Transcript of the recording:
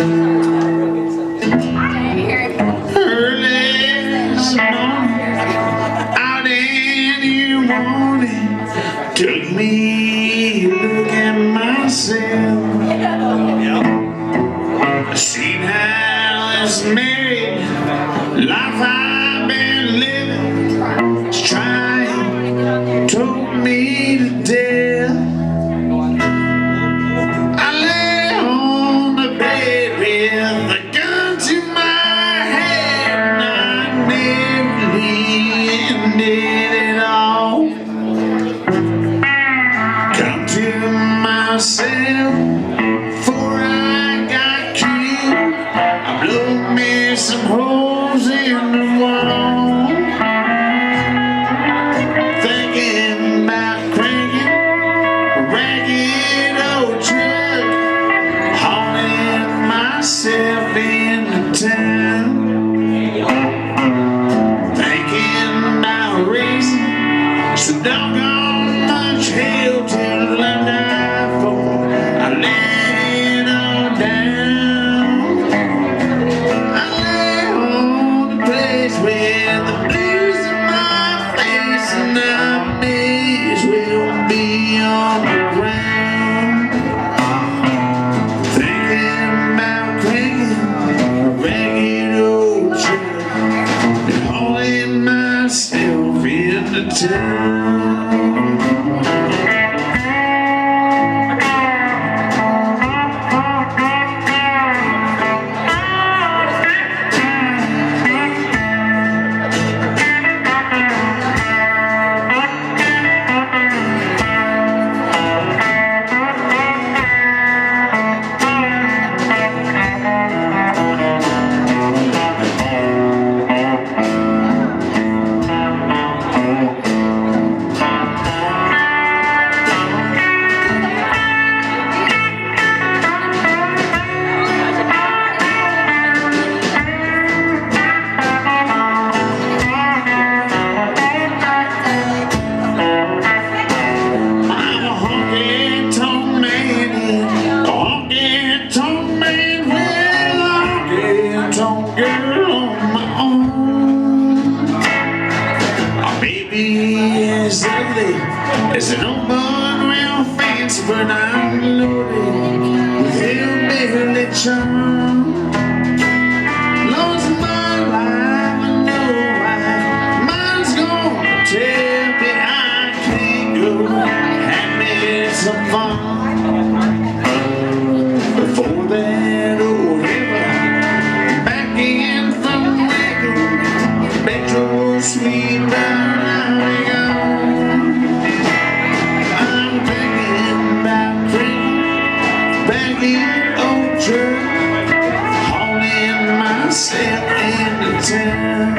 Out in the morning, took me a look at myself. I seen how this married life I've been living is trying, told me to death. I lay on the bed with a gun to my head, and I nearly ended it all. Come to myself before I got killed. I blew me some holes in the wall, thinking about cranking a ragged old truck, hauling myself into town, thinking about raising so doggone much hell till I die for. I lay it all down. I lay on the place with the blues in my face, and I may as well be on the ground, thinking about cranking a ragged old truck and hauling myself into town. I'm a honky tonk man, a honky tonk man with a honky tonk girl on my own. Our baby is ugly as an old bun, real fancy, but I'm loaded with hillbilly charm. Lost my life, I know why. Mine's gonna tell me I can't go. Had me some fun before that old river. Back in from Vogel, Metro sweet down out gone. I'm thinking about bringing back in old truck, hauling myself into town.